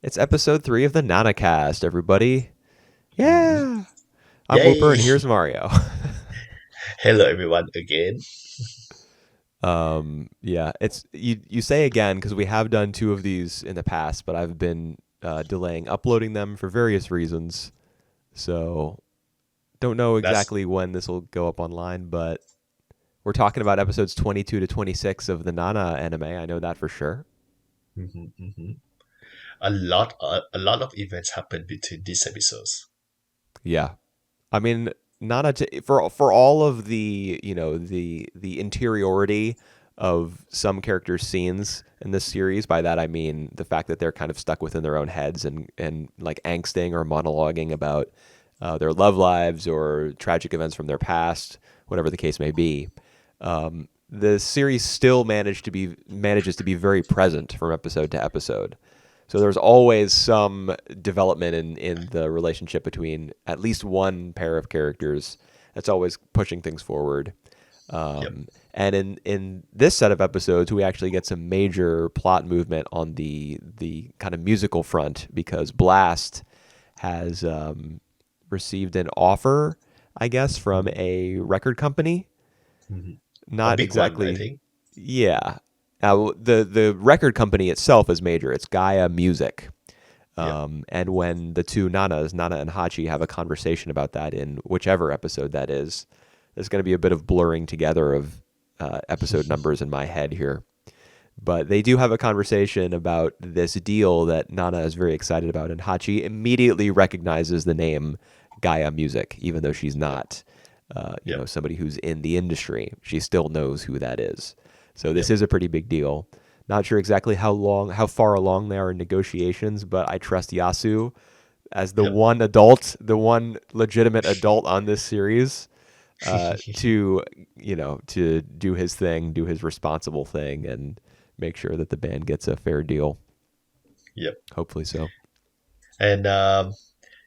It's episode 3 of the Nanacast, everybody. Mhm. Yeah. I'm Whooper, Yay! and here's Mario. Hello everyone again. Yeah, it's you say again because we have done 2 of these in the past, but I've been delaying uploading them for various reasons. So don't know That's exactly when this will go up online, but we're talking about episodes 22 to 26 of the Nana anime. I know that for sure. mhm. A lot of events happen between these episodes. Yeah, I mean, not for all of the the interiority of some characters' scenes in this series. By that I mean the fact that they're kind of stuck within their own heads and like angsting or monologuing about their love lives or tragic events from their past, whatever the case may be. The series still manages to be very present from episode to episode. So there's always some development in the relationship between at least one pair of characters that's always pushing things forward. Yep. And in this set of episodes, we actually get some major plot movement on the kind of musical front because Blast has received an offer, I guess, from Mhm, a record company. mhm. A Not big one, I exactly. think. Yeah. Now the record company itself is major. It's Gaia Music. Yep. And when the two Nanas, Nana and Hachi, have a conversation about that in whichever episode that is, there's going to be a bit of blurring together of episode numbers in my head here. But they do have a conversation about this deal that Nana is very excited about, and Hachi immediately recognizes the name Gaia Music, even though she's not, Yep. somebody who's in the industry. She still knows who that is. So this Yep. is a pretty big deal. Not sure exactly how far along they are in negotiations, but I trust Yasu as the Yep. one adult, the one legitimate adult on this series, to do his thing, do his responsible thing, and make sure that the band gets a fair deal. Yep. Hopefully so. And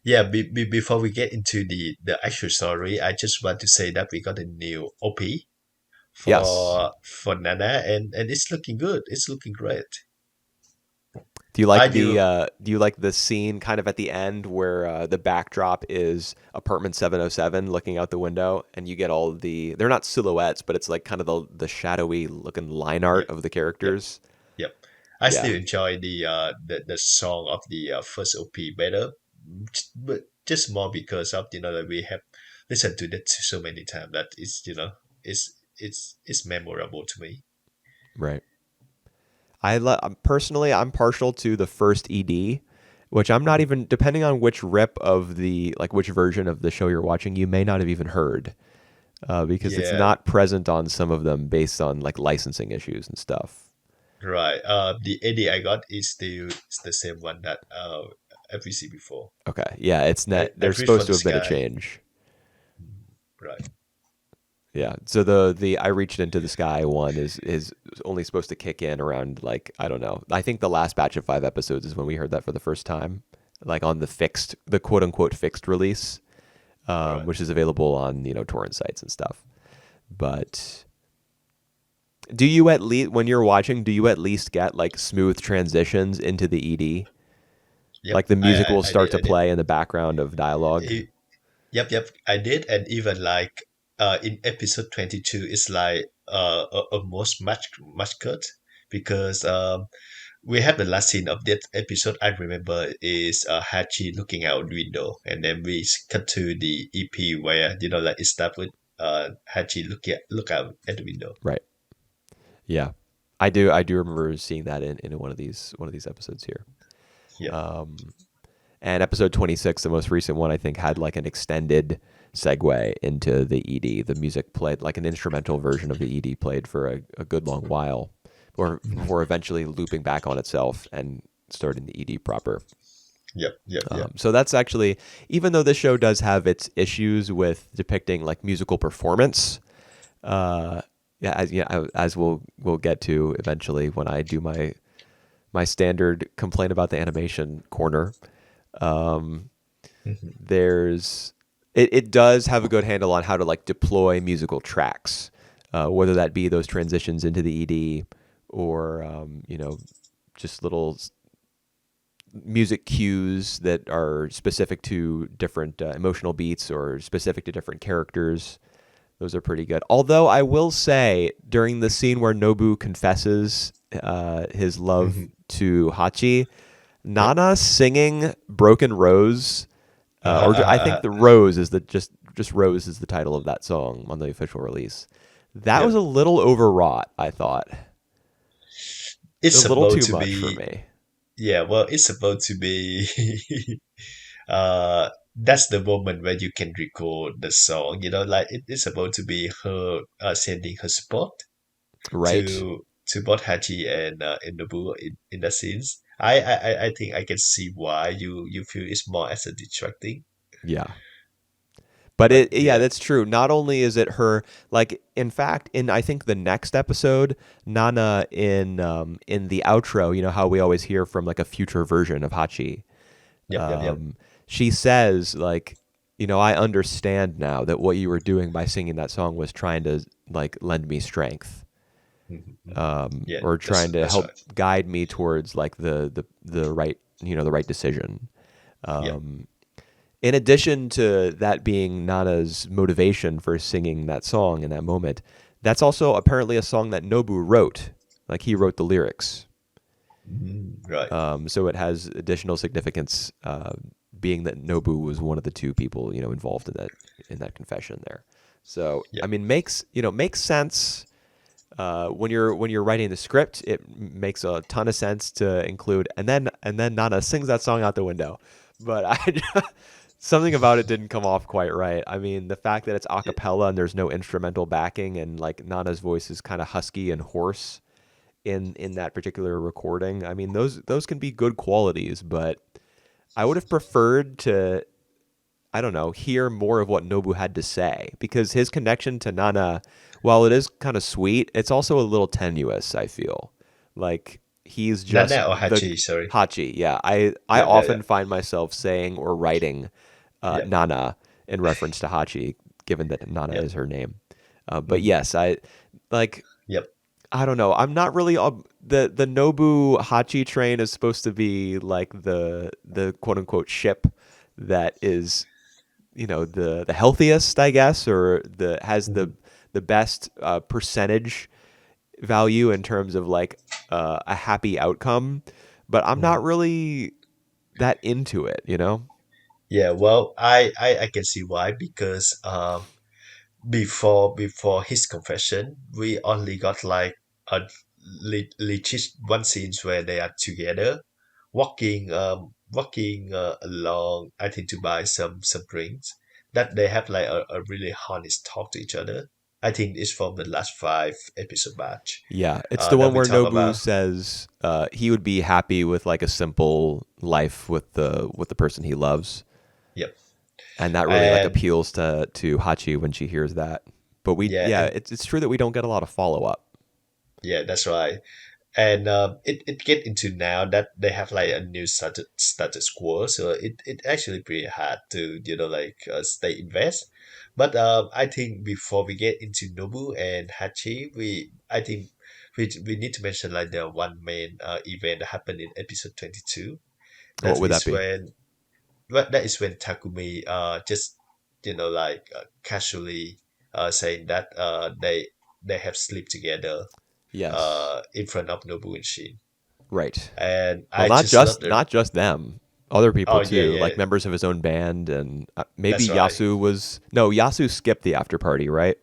yeah, before we get into the actual story, I just want to say that we got a new OP Yes. for Nana, and it's looking good. It's looking great. I do. Do you like the scene kind of at the end where the backdrop is apartment 707 looking out the window and you get all the they're not silhouettes but it's like kind of the shadowy looking line art Yep. of the Yep. characters. Yep. I Yeah. still enjoy the song of the first OP better, but just more because of that we have listened to that so many times that it's memorable to me. Right. Personally I'm partial to the first ED, which I'm not even depending on which rip of the like which version of the show you're watching you may not have even heard because it's Yeah, not present on some of them based on like licensing issues and stuff. right. The AD I got is still it's the same one that we see before. Okay. Yeah, it's I, not I there's reach for supposed the to have been a sky. change. Right. Yeah. So the I reached into the sky one is only supposed to kick in around like I don't know. I think the last batch of 5 episodes is when we heard that for the first time, like on the quote unquote fixed release, Right. which is available on torrent sites and stuff. But do you at least when you're watching, do you at least get like smooth transitions into the ED? Yep. Like the music will I start did. to I did. play in the background of dialogue. Yep, yep, I did, and even like in episode 22, it's like almost much cut because we have the last scene of that episode. I remember is Hachi looking out the window, and then we cut to the EP where like it starts with Hachi look out at the window. Right. Yeah. I do remember seeing that in one of these episodes here. Yep. Um, and episode 26, the most recent one, I think had like an extended segue into the ED. The music played like an instrumental version of the ED played for a good long while, or Mhm. before eventually looping back on itself and starting the ED proper. Yep. Yep. Yep. So that's actually, even though this show does have its issues with depicting like musical performance, uh, as we'll get to eventually when I do my standard complaint about the animation corner. Um, Mhm. there's it does have a good handle on how to like deploy musical tracks, whether that be those transitions into the ED or just little music cues that are specific to different emotional beats or specific to different characters. Those are pretty good. Although I will say, during the scene where Nobu confesses his love Mhm. to Hachi, Yep. Nana singing "Broken Rose," Uh-huh, I uh-huh, think uh-huh. the Rose is the just Rose is the title of that song on the official release. That was Yep. a little overwrought. I thought It's a little supposed too to much for be, me. yeah, well, it's supposed to be that's the moment where you can record the song, like it's supposed to be her sending her support Right? to both Haji and Nobu in the scenes. I think I can see why you feel it's more as a distracting. Yeah. But But yeah, yeah, that's true. Not only is it her, like in fact, in I think the next episode, Nana in the outro, you know how we always hear from like a future version of Hachi. yep, yep, yep. Um, she says like, I understand now that what you were doing by singing that song was trying to like lend me strength, Mhm, mhm. Yeah, or trying to that's help right. guide me towards like the right the right decision. Yep. In addition to that being Nana's motivation for singing that song in that moment, that's also apparently a song that Nobu wrote. Like he wrote the lyrics. Right. So it has additional significance, being that Nobu was one of the two people involved in that confession there. So I Yep. mean, makes sense. When you're writing the script, it makes a ton of sense to include, and then Nana sings that song out the window. But something about it didn't come off quite right. I mean, the fact that it's a Yeah. cappella and there's no instrumental backing, and like Nana's voice is kind of husky and hoarse in that particular recording. I mean, those can be good qualities, but I would have preferred to, I don't know, hear more of what Nobu had to say, because his connection to Nana, while it is kind of sweet, it's also a little tenuous, I feel. Like he's just Nana or the Hachi, sorry. Hachi. Yeah, I Yep, yep, often yep. find myself saying or writing Yep. Nana in reference to Hachi, given that Nana Yep. is her name. But Hmm. yes, like Yep. I don't know. I'm not really the Nobu Hachi train is supposed to be like the quote unquote ship that is the healthiest, I guess, or the has Hmm. the best percentage value in terms of like a happy outcome. But I'm not Hmm. really that into it. Yeah, well, I can see why because before his confession, we only got like a legit one scenes where they are together, walking along. I think to buy some drinks. That they have like a really honest talk to each other. I think it's from the last five episode batch. Yeah, it's the That one we where talk Nobu about. says he would be happy with like a simple life with the person he loves, Yep. and that really like And appeals to Hachi when she hears that. But yeah, yeah, and it's true that we don't get a lot of follow up. yeah, that's right. And it get into now that they have like a new status quo, so it actually pretty hard to like stay invest. But I think before we get into Nobu and Hachi, I think we need to mention like the one main event that happened in episode 22. What That would that is be? when Takumi just like casually saying that they have slept together Yes, in front of Nobu and Shin. right. And Well, I just love the not just them, other people oh yeah, too, yeah, like members of his own band, and maybe that's right. Yasu was no Yasu skipped the after party, right?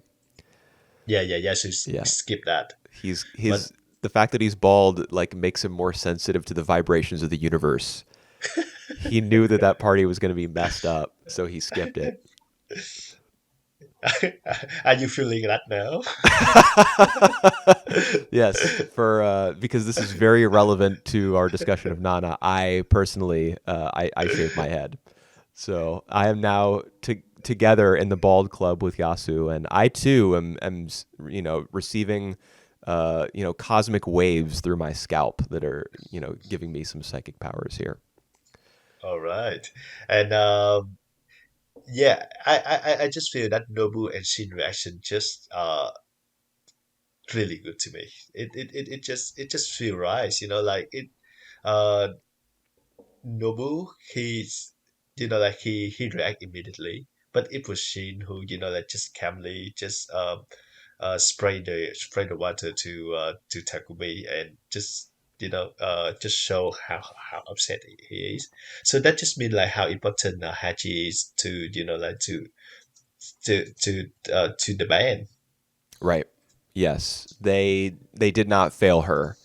Yeah, yeah, yeah. So Yeah, skip that. But he's the fact that he's bald like makes him more sensitive to the vibrations of the universe. He knew that that party was going to be messed up, so he skipped it. are you feeling that now? Yes, for because this is very relevant to our discussion of Nana. I personally, I shaved my head, so I am now together in the bald club with Yasu, and I too am receiving cosmic waves through my scalp that are giving me some psychic powers here. All right, and yeah, I just feel that Nobu and Shin reaction just really good to me. It just feel right, like it uh Nobu, he's, like he react immediately, but it was Shin who, like just calmly just spray the water to Takumi, and just, just show how upset he is. So that just means like how important Hachi is to, like to the band. Right. Yes. They did not fail her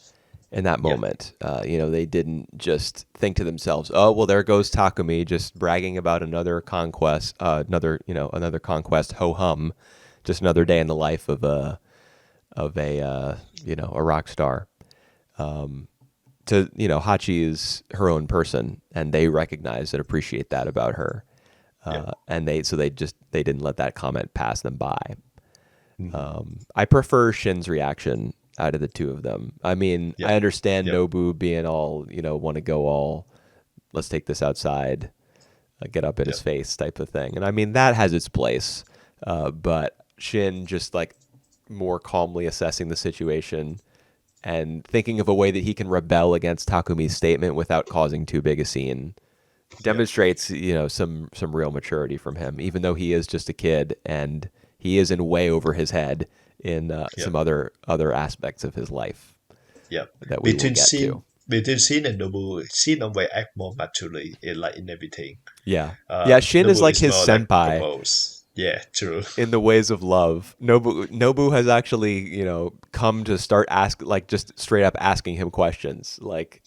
in that Yep, moment. They didn't just think to themselves, "Oh, well, there goes Takumi just bragging about another conquest, another conquest. Ho hum, just another day in the life of a rock star." Hachi is her own person, and they recognize and appreciate that about her. yep, And they didn't let that comment pass them by. hmm I prefer Shin's reaction out of the two of them. I mean, I yep, understand yep, Nobu being all, want to go all, let's take this outside, get up in his yep, face type of thing. And I mean, that has its place. But Shin just like more calmly assessing the situation and thinking of a way that he can rebel against Takumi's statement without causing too big a scene yep, demonstrates some real maturity from him, even though he is just a kid and he is in way over his head in yep, some other aspects of his life yep. that we will Between get to. Shin, between Shin and Nobu, Shin always act more maturely in like in everything. Yeah, yeah. Shin is Nobu like is his more like senpai propose. Yeah, true. in the ways of love. Nobu has actually come to start just straight up asking him questions like.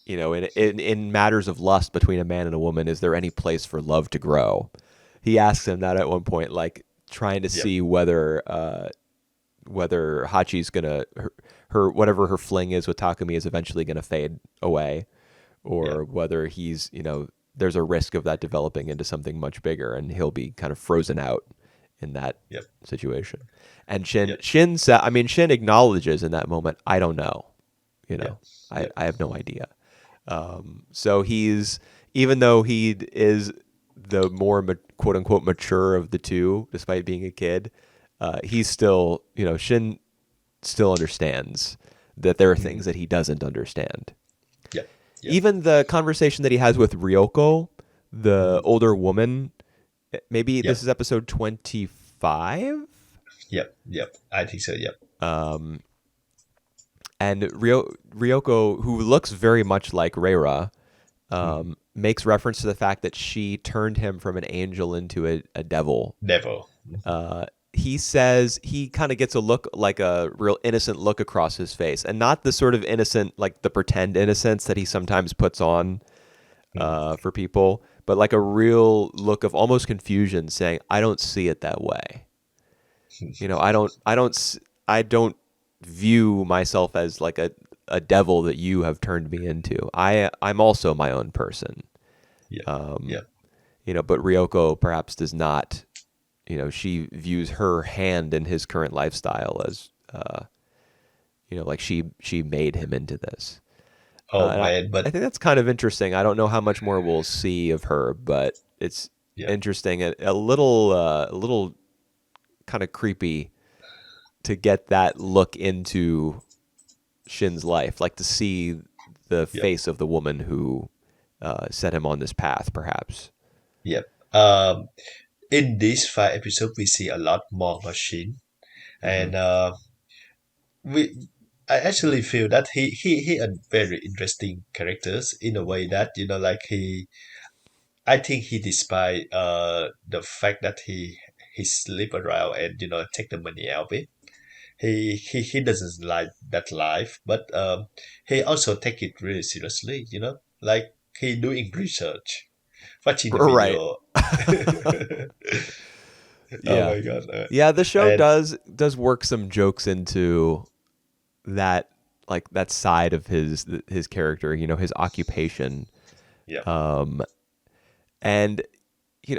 In matters of lust between a man and a woman, is there any place for love to grow? He asks him that at one point, like trying to Yep, see whether Hachi's gonna her whatever her fling is with Takumi is eventually gonna fade away, yep, or whether he's there's a risk of that developing into something much bigger, and he'll be kind of frozen out in that yep, situation. And yep, Shin acknowledges in that moment, I don't know, you yep, know, I, yep, I have no idea. So he's even though he is the more quote unquote mature of the two, despite being a kid, he's still Shin still understands that there are mhm, things that he doesn't understand. yep, yep, Even the conversation that he has with Ryoko, the mhm, older woman, maybe this yep, is episode 25. yep, yep. I think so. Yep. And Ryoko, who looks very much like Reira, Mhm. makes reference to the fact that she turned him from an angel into a devil. Never. Mhm. He says he kind of gets a look like a real innocent look across his face, and not the sort of innocent, like the pretend innocence that he sometimes puts on Mhm. for people, but like a real look of almost confusion, saying, "I don't see it that way. I don't view myself as like a devil that you have turned me into. I'm also my own person." Yep, Um, yep, but Ryoko perhaps does not. She views her hand in his current lifestyle as, like she made him into this. oh And man, I but think that's kind of interesting. I don't know how much more we'll see of her, but it's yep, interesting. A little kind of creepy to get that look into Shin's life, like to see the yep, face of the woman who set him on this path, perhaps. yep. In these 5 episodes, we see a lot more machine, Hmm. and we. I actually feel that he a very interesting characters in a way that, like I think he despite the fact that he sleep around and, take the money out of it. He doesn't like that life, but he also take it really seriously, like he doing research, watching the Right. video. Oh Yeah. my god. Yeah, the show And does work some jokes into that, like that side of his character, his occupation. yeah. Um and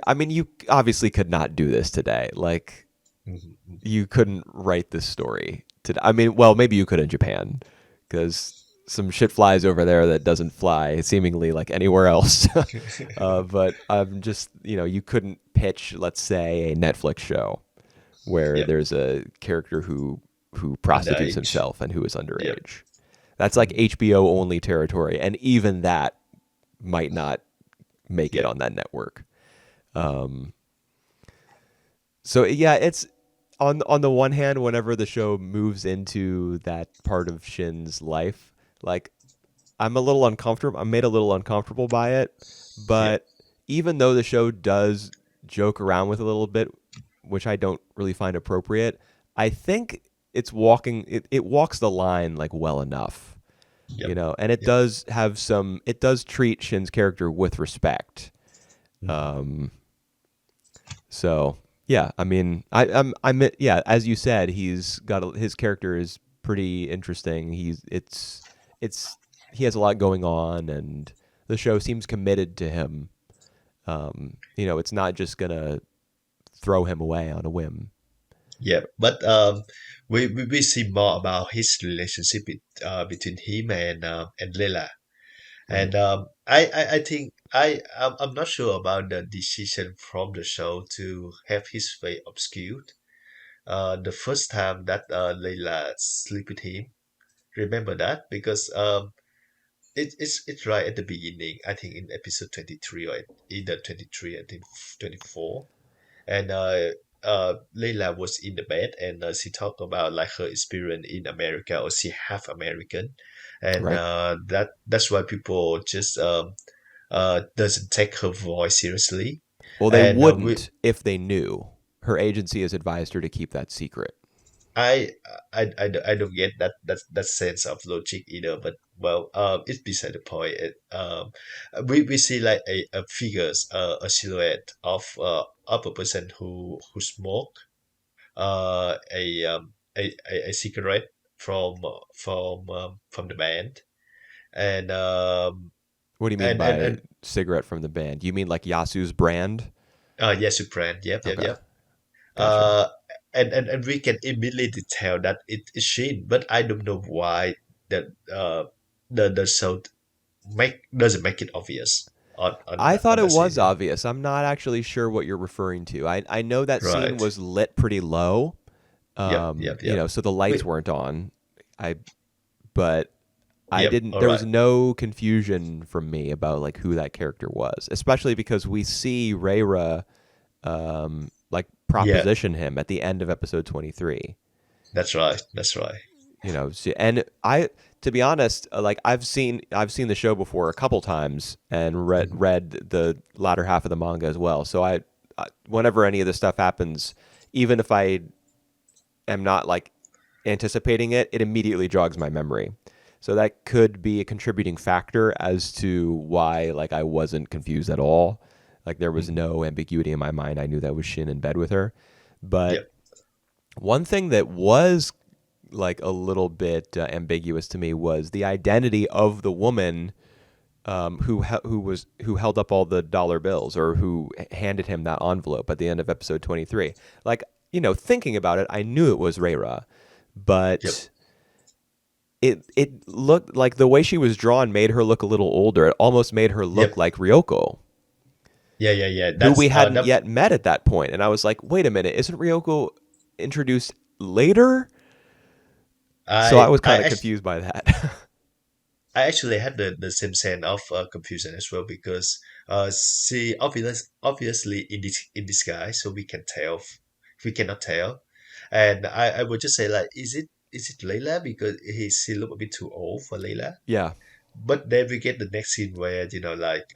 I mean, you obviously could not do this today. Like Mhm, mhm. you couldn't write this story today. I mean, well, maybe you could in Japan cuz some shit flies over there that doesn't fly seemingly like anywhere else. But I'm just, you couldn't pitch, let's say, a Netflix show where Yep. there's a character who prostitutes Underage. himself and who is Yep. underage. That's like Mhm. HBO only territory, and even that might not make it Yep. on that network. Um, so yeah, it's on the one hand, whenever the show moves into that part of Shin's life, like I'm a little uncomfortable. I'm made a little uncomfortable by it, Yep. but even though the show does joke around with a little bit, which I don't really find appropriate, I think it walks the line like well enough, Yep. and it Yep. does have some it does treat Shin's character with respect. Mhm. Um, so yeah, I mean, yeah, as you said, his character is pretty interesting. It's he has a lot going on, and the show seems committed to him. It's not just gonna throw him away on a whim. Yeah, but we see more about his relationship between him and Leila, Mm. and I think I'm not sure about the decision from the show to have his face obscured. The first time that Leila sleep with him, remember that because it's right at the beginning. I think in episode 23 or either 23, I think 24, and Leila was in the bed and she talked about like her experience in America or she half American, and Right. that's why people just doesn't take her voice seriously, Well, they and we wouldn't if they knew. Her agency has advised her to keep that secret. I, I don't get that sense of logic either, but well, it's beside the point. We see like a figures, a silhouette of a person who smoke a cigarette from the band, and What do you mean by and cigarette from the band? You mean like Yasu's brand? yes, you brand, yep, yep, Okay, yep. gotcha. Uh, and we can immediately tell that it is Shin, but I don't know why that the show make doesn't make it obvious I thought on it the scene, was obvious. I'm not actually sure what you're referring to. I know that scene right? was lit pretty low, Yep, yep, yep. so the lights We, weren't on. I but I yep, didn't. all There was right. no confusion from me about like who that character was, especially because we see Rayra like Yeah, proposition him at the end of episode 23. that's right. That's right. And to be honest, like I've seen the show before a couple times and Mhm. read the latter half of the manga as well. So whenever any of this stuff happens, even if I am not like anticipating it, it immediately jogs my memory. So that could be a contributing factor as to why like I wasn't confused at all. Like there was Mhm. no ambiguity in my mind. I knew that was Shin in bed with her. But Yep, one thing that was like a little bit ambiguous to me was the identity of the woman who held up all the dollar bills or who handed him that envelope at the end of episode 23. Like, thinking about it, I knew it was Reira, yep, but it looked like the way she was drawn made her look a little older. It almost made her look yep. like Ryoko, Yeah, yeah, yeah. who we That's hadn't that. yet met at that point. And I was like, wait a minute, isn't Ryoko introduced later? So I was I kind of actually confused by that. I actually had the same sense of confusion as well because she obviously in disguise, so we can tell we cannot tell, and I would just say like, is it Layla because she look a bit too old for Layla, Yeah, but then we get the next scene where like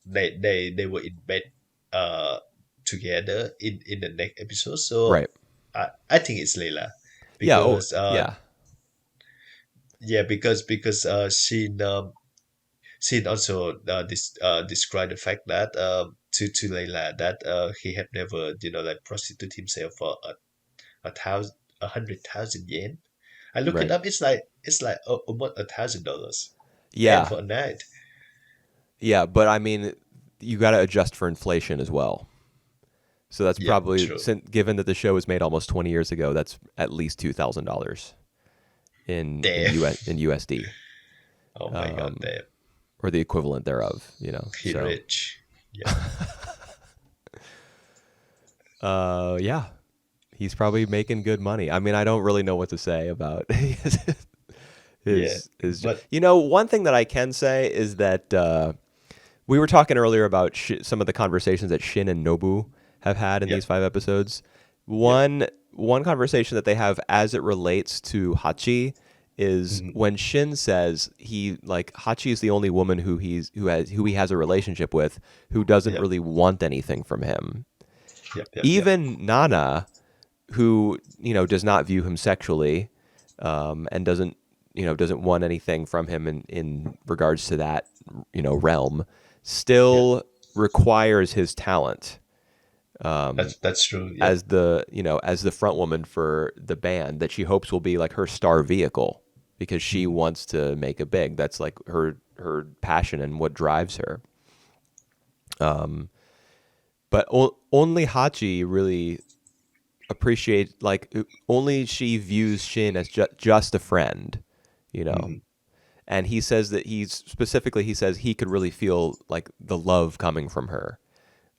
they were in bed uh together in the next episode, so right. I think it's Layla Yeah. Oh, because yeah. yeah, because Sin also described the fact that to Layla that he had never like prostitute himself for a thousand 100,000 yen. I look it Right. up. It's like almost $1,000, and Yeah. for a night. Yeah. But I mean, you got to adjust for inflation as well. So that's Yep, probably, true. given that the show was made almost 20 years ago, that's at least $2,000 Damn. in USD, Oh my God, damn. or the equivalent thereof. He So, rich. Yep. yeah, he's probably making good money. I mean, I don't really know what to say about Yeah, but one thing that I can say is that we were talking earlier about some of the conversations that Shin and Nobu have had in these yep, 5 episodes. yep, One conversation that they have as it relates to Hachi is mhm, when Shin says Hachi is the only woman who he has a relationship with who doesn't yep, really want anything from him. yep, yep, yep, Even Nana, who does not view him sexually, and doesn't want anything from him in regards to that realm, yep. still requires his talent That's true. Yep. as the front woman for the band that she hopes will be like her star vehicle because she Mhm, wants to make it big. That's like her passion and what drives her. But only Hachi really appreciate only she views Shin as just a friend, you know. mhm, And he says that he says he could really feel like the love coming from her.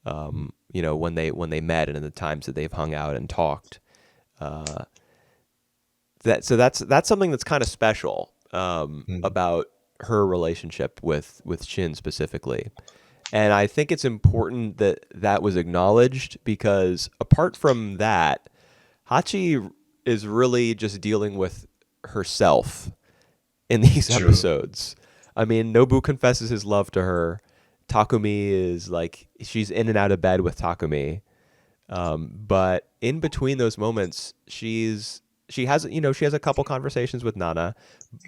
mhm, When they met and in the times that they've hung out and talked. That's something that's kind of special mhm. about her relationship with Shin specifically. And I think it's important that that was acknowledged because apart from that, Hachi is really just dealing with herself in these True. episodes. I mean, Nobu confesses his love to her. Takumi is like she's in and out of bed with Takumi. But in between those moments, she has a couple conversations with Nana,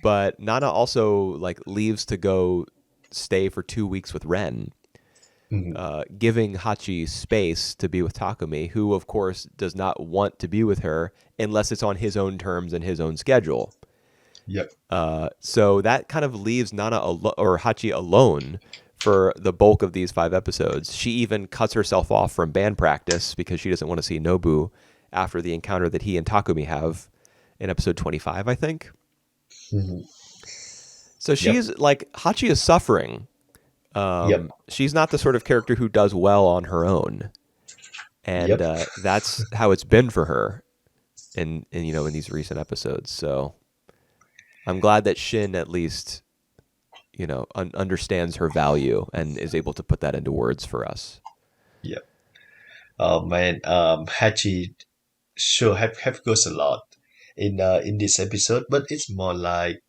but Nana also like leaves to go stay for 2 weeks with Ren, Mhm, giving Hachi space to be with Takumi, who of course does not want to be with her unless it's on his own terms and his own schedule. yep. So that kind of leaves or Hachi alone for the bulk of these 5 episodes. She even cuts herself off from band practice because she doesn't want to see Nobu after the encounter that he and Takumi have in episode 25, I think. Mhm, So yep. she's like Hachi is suffering. Yep. She's not the sort of character who does well on her own, and Yep. that's how it's been for her in these recent episodes. So I'm glad that Shin at least understands her value and is able to put that into words for us. Yep. Oh man, Hachi sure have goes a lot in this episode, but it's more like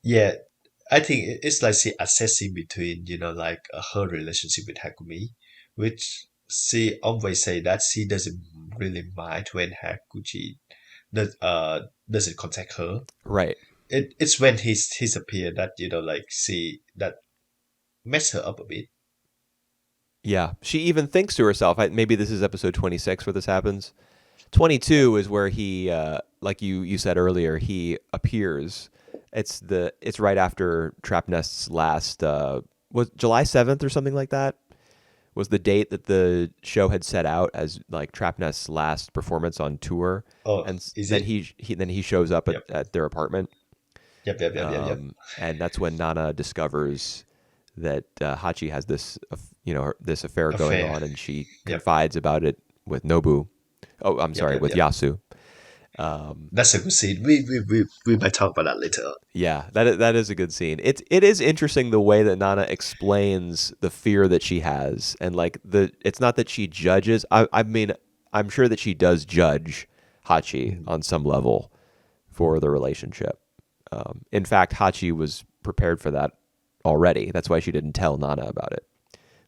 yeah, I think it's like she assessing between like her relationship with Hakumi, which she always say that she doesn't really mind when Hakuchi doesn't contact her. Right. It's when he's appear that like she that mess her up a bit. Yeah. She even thinks to herself, maybe this is episode 26 where this happens. Yep. 22 is where he, like you said earlier, he appears. It's right after Trap Nest's last, was July 7th or something like that? Was the date that the show had set out as like Trap Nest's last performance on tour, Oh, and is then it? he shows up at, Yep. at their apartment, Yep. and that's when Nana discovers that Hachi has this affair going Affair. on, and she Yep. confides about it with Nobu. Oh, I'm sorry, with Yep. Yasu. That's a good scene. We might talk about that later on. Yeah, that is a good scene. It is interesting the way that Nana explains the fear that she has, and like it's not that she judges. I mean, I'm sure that she does judge Hachi Mhm. on some level for the relationship. In fact, Hachi was prepared for that already. That's why she didn't tell Nana about it.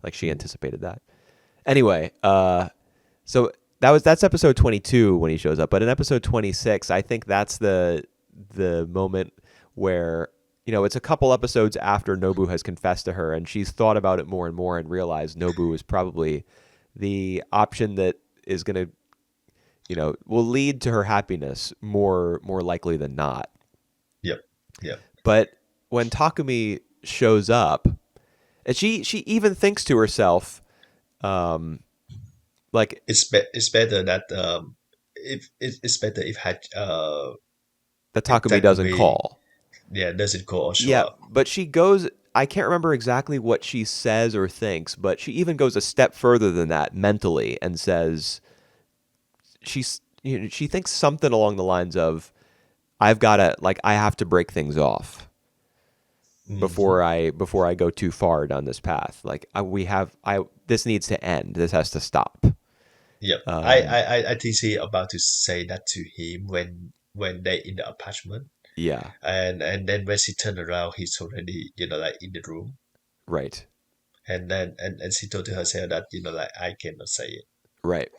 Like she Mhm. anticipated that. Anyway, so that's episode 22 when he shows up, but in episode 26, I think that's the moment where it's a couple episodes after Nobu has confessed to her, and she's thought about it more and more and realized Nobu is probably the option that is going to will lead to her happiness more likely than not. Yep. Yep. But when Takumi shows up, and she even thinks to herself, um, like It's better that if it's better that if Takumi doesn't Takumi call. doesn't go or show Yeah, up. but she goes. I can't remember exactly what she says or thinks, but she even goes a step further than that mentally and says she thinks something along the lines of, I've got to like I have to break things off Hmm. before I go too far down this path. Like we have I this needs to end. This has to stop. Yep. Um, I think she about to say that to him when they in the apartment, yeah, and then when she turned around, he's already like in the room, right, and then and she told to herself that like I cannot say it. right.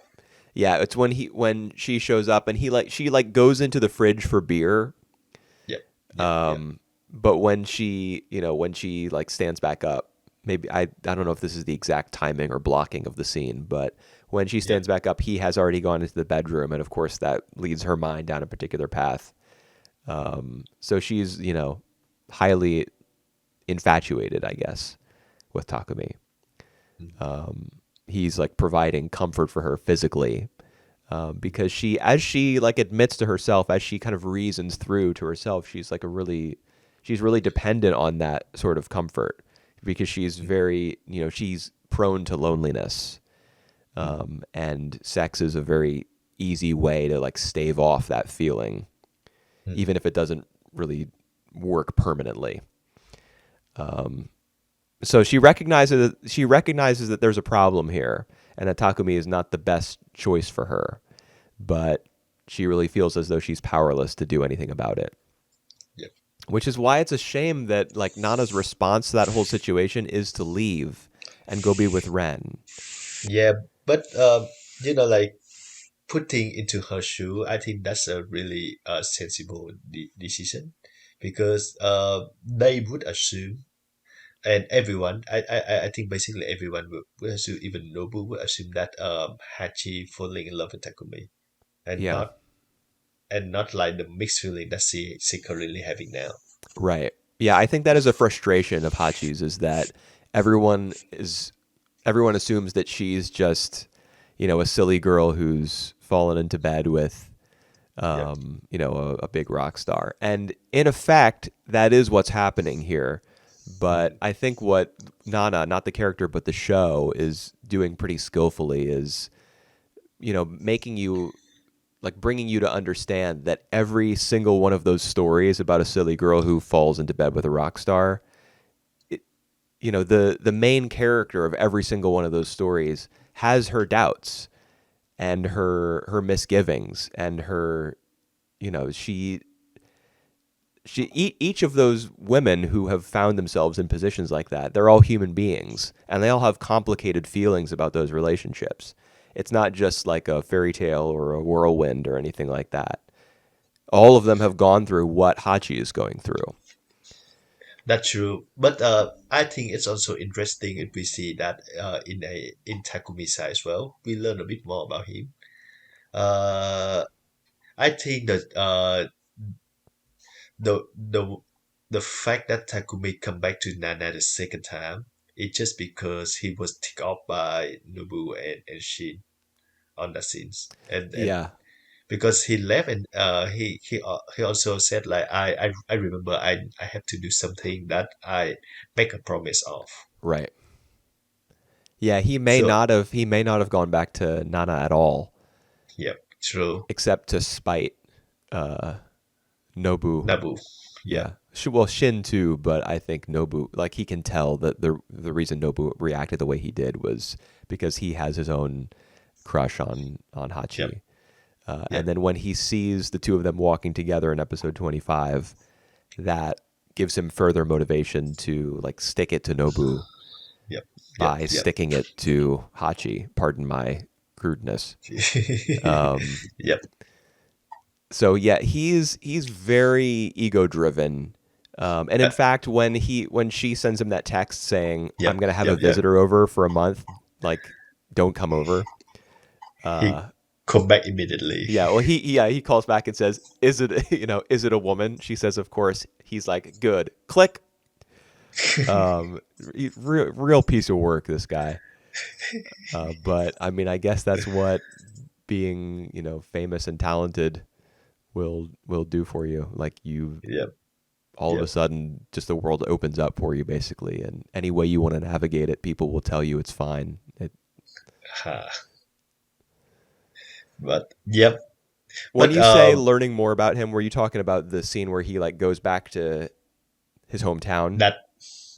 Yeah, it's when she shows up and she like goes into the fridge for beer. Yep. Yep. Yep. Um, but when she when she like stands back up, maybe I don't know if this is the exact timing or blocking of the scene, but when she Yep. stands back up, he has already gone into the bedroom, and of course that leads her mind down a particular path. So she's highly infatuated, I guess, with Takumi. Mhm. He's like providing comfort for her physically, because as she like admits to herself, as she kind of reasons through to herself, she's really dependent on that sort of comfort because she's Mhm. very, she's prone to loneliness, Mhm. and sex is a very easy way to like stave off that feeling, even Mhm. if it doesn't really work permanently. So she recognizes that there's a problem here, and that Takumi is not the best choice for her, but she really feels as though she's powerless to do anything about it. Yep. Which is why it's a shame that like Nana's response to that whole situation is to leave and go be with Ren. Yeah, but like putting into her shoe, I think that's a really sensible decision, because they would assume, and everyone, I think basically everyone would assume, even Nobu would assume that Hachi falling in love with Takumi, and Yeah, not like the mixed feeling that she currently having now. right. Yeah, I think that is a frustration of Hachi's is that everyone is everyone assumes that she's just, a silly girl who's fallen into bed with Yep. a big rock star. And in effect, that is what's happening here. But Mhm. I think what Nana, not the character, but the show, is doing pretty skillfully is, making you, like, bringing you to understand that every single one of those stories about a silly girl who falls into bed with a rock star, it, the main character of every single one of those stories has her doubts and her misgivings and her, she each of those women who have found themselves in positions like that, they're all human beings and they all have complicated feelings about those relationships. It's not just like a fairy tale or a whirlwind or anything like that. All of them have gone through what Hachi is going through. That's true, but I think it's also interesting if we see that in Takumi side as well. We learn a bit more about him. Uh, I think that the the fact that Takumi come back to Nana the second time, it's just because he was ticked off by Nobu and Shin on the scenes, and Yeah, because he left, and he also said like I remember I have to do something that I make a promise of. right. Yeah, So he may not have gone back to Nana at all, yeah, true. except to spite uh, Nobu. Nabu. Yeah. Yeah. Well, Shin too, but I think Nobu, like he can tell that the reason Nobu reacted the way he did was because he has his own crush on Yep. Hachi. And Yep. then when he sees the two of them walking together in episode 25, that gives him further motivation to like stick it to Nobu Yep. Yep. by Yep. sticking it to Hachi. Pardon my crudeness. Um, Yep. so yeah, he's very ego driven. And in Uh, fact, when she sends him that text saying, "I'm yep. gonna have a Yep. Yep. visitor over for a month," like, don't come over. He Uh, come back immediately. yeah, well, he calls back and says, "Is it is it a woman?" She says, "Of course." He's like, "Good." Click. Um, real piece of work, this guy. But I mean, I guess that's what being famous and talented will do for you. Like you Yep. all of a Yep. sudden just the world opens up for you basically, and any way you want to navigate it, people will tell you it's fine. Ha. But yep. When But you say learning more about him, were you talking about the scene where he like goes back to his hometown? that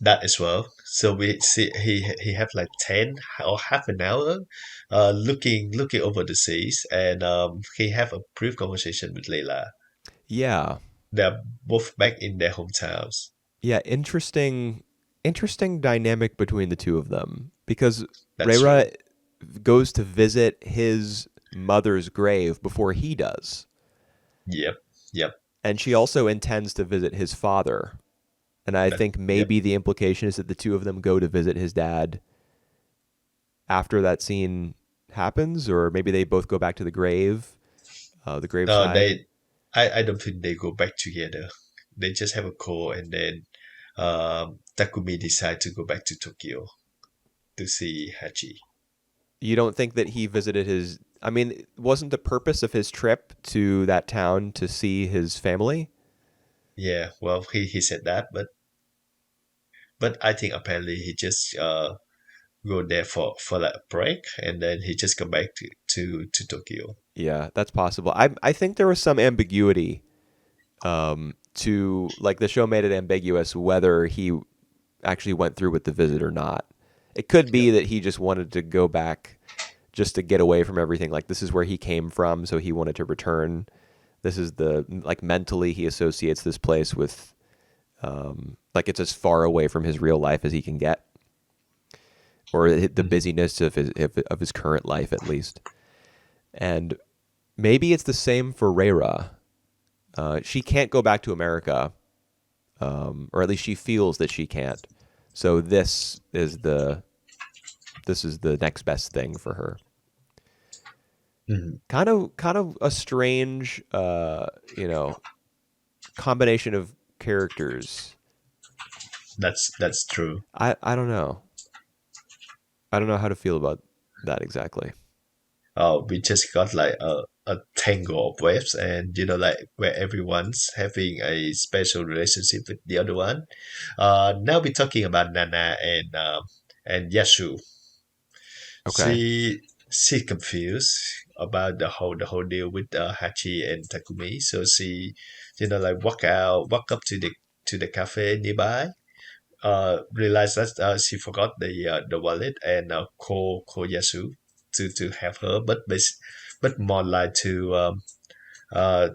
that as well. So we see he have like 10 or half an hour, looking over the seas, and he have a brief conversation with Layla. Yeah. They're both back in their hometowns. Yeah, interesting dynamic between the two of them because That's true. Rhaera goes to visit his mother's grave before he does. Yep, yep. And she also intends to visit his father. And I That think yep. maybe the implication is that the two of them go to visit his dad after that scene happens, or maybe they both go back to the graveside. They, I don't think they go back together. They just have a call, and then Takumi decide to go back to Tokyo to see Hachi. You don't think that he visited his. I mean, wasn't the purpose of his trip to that town to see his family? Yeah, well, he said that, but I think apparently he just go there for like a break, and then he just come back to Tokyo. Yeah, that's possible. I think there was some ambiguity to like the show made it ambiguous whether he actually went through with the visit or not. It could Yep. be that he just wanted to go back just to get away from everything. Like this is where he came from, so he wanted to return. This is the like mentally he associates this place with like it's as far away from his real life as he can get, or the Mhm. busyness of his current life at least. And maybe it's the same for Rhaera. She can't go back to America, or at least she feels that she can't. So this is the next best thing for her. Mhm. Kind of a strange, combination of characters. That's true. I don't know. I don't know how to feel about that exactly. We just got like a tangle of waves, and like where everyone's having a special relationship with the other one. Now we're talking about Nana and Yasu. Okay. She confused about the whole deal with Hachi and Takumi. So she, like walk up to the cafe nearby. Realized that she forgot the wallet, and call Yasu to have her, but more like uh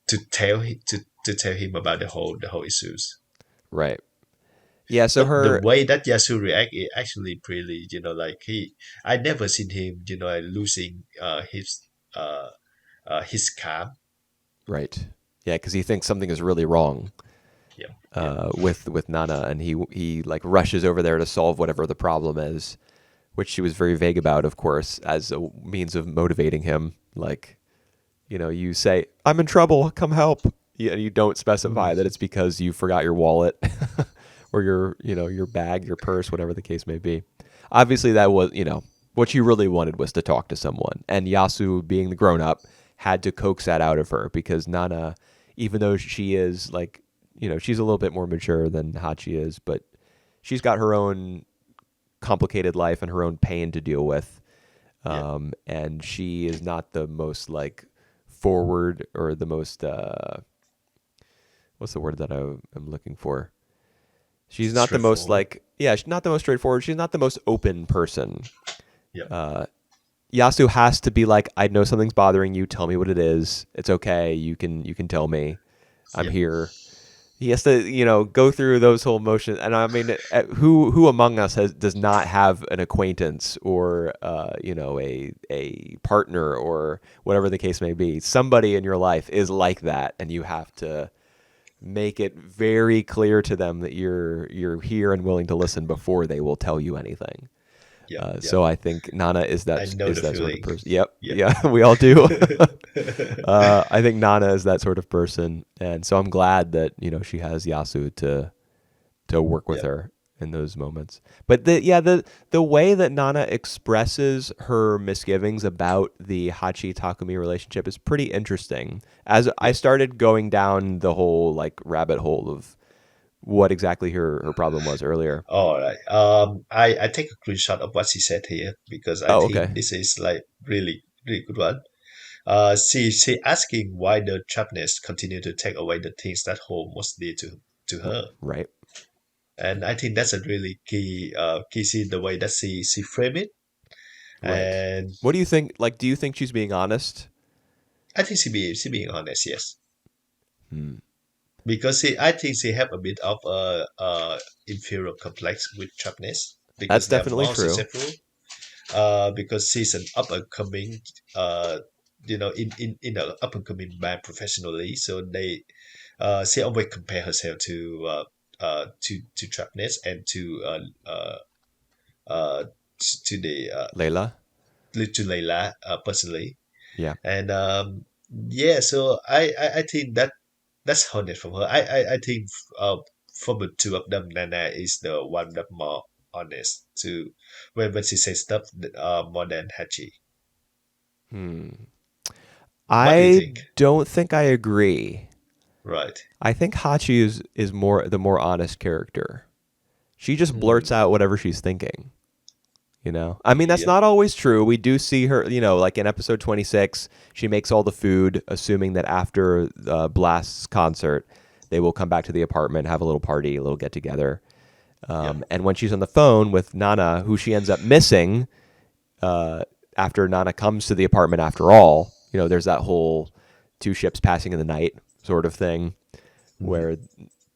to tell him about the whole issues. Right. Yeah, so But the her way that Yasu react is actually pretty, like I never seen him, like losing uh his calm. right. Yeah, cuz he thinks something is really wrong Yeah, yeah, with Nana and he like rushes over there to solve whatever the problem is, which she was very vague about of course as a means of motivating him like, you say, "I'm in trouble, come help." You don't specify that Mhm. it's because you forgot your wallet or your bag, your purse, whatever the case may be. Obviously, that was, what you really wanted was to talk to someone. And Yasu, being the grown up, had to coax that out of her because Nana, even though she is like, she's a little bit more mature than Hachi is, but she's got her own complicated life and her own pain to deal with. Yeah, And she is not the most like forward or the most what's the word that I'm looking for? She's not the most straightforward. like yeah, she's not the most straightforward. She's not the most open person. Yeah, Uh, Yasu has to be like, I know something's bothering you. Tell me what it is. It's okay. You can tell me. I'm yeah, here. He has to go through those whole motions. And I mean, who among us does not have an acquaintance or a partner or whatever the case may be? Somebody in your life is like that, and you have to make it very clear to them that you're here and willing to listen before they will tell you anything. yeah, yeah. So I think Nana is I know is the that sort of feeling. person. Yep, Yeah. yeah, we all do. I think Nana is that sort of person, and so I'm glad that she has Yasu to work with Yeah. her in those moments. But the way that Nana expresses her misgivings about the Hachi Takumi relationship is pretty interesting. As I Yeah. started going down the whole like rabbit hole of what exactly her problem was earlier. All right. I take a screenshot of what she said here because I Oh, okay. think this is like really really good one. She asking why the sharpness continue to take away the things that hold most dear to her. Right. And I think that's a really key scene, the way that she frame it. Right. And What do you think? Like, do you think she's being honest? I think she being honest, yes, Hmm. because I think she have a bit of a inferior complex with sharpness That's because they are definitely more true. successful. Because she's an up and coming, in an up and coming band professionally, so she always compare herself to Trapness and uh, to the Layla? to Layla personally, Yeah. and yeah, so I think that's honest from her. I think from the two of them, Nana is the one that more honest to when she says stuff more than Hachi. Hmm. What do you I think? don't think I agree. Right. I think Hachi is more the more honest character. She just blurts Hmm. out whatever she's thinking. I mean, that's Yep. not always true. We do see her, like in episode 26, she makes all the food, assuming that after Blast's concert, they will come back to the apartment, have a little party, a little get together. Yep. And when she's on the phone with Nana, who she ends up missing after Nana comes to the apartment after all, there's that whole two ships passing in the night sort of thing Hmm. where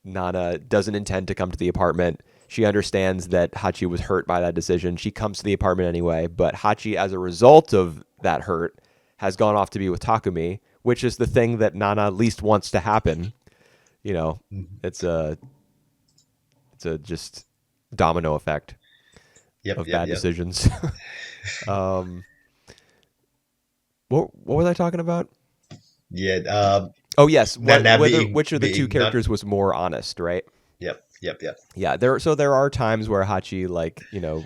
Nana doesn't intend to come to the apartment. She understands that Hachi was hurt by that decision. She comes to the apartment anyway, but Hachi, as a result of that hurt, has gone off to be with Takumi, which is the thing that Nana least wants to happen. You know, Hmm. it's a just domino effect Yep. of Yep. bad Yep. decisions. um, what was I talking about? Yeah. Oh yes, Nana whether which of the two being not. characters was more honest, right? Yep. Yep. Yep. Yeah, there are times where Hachi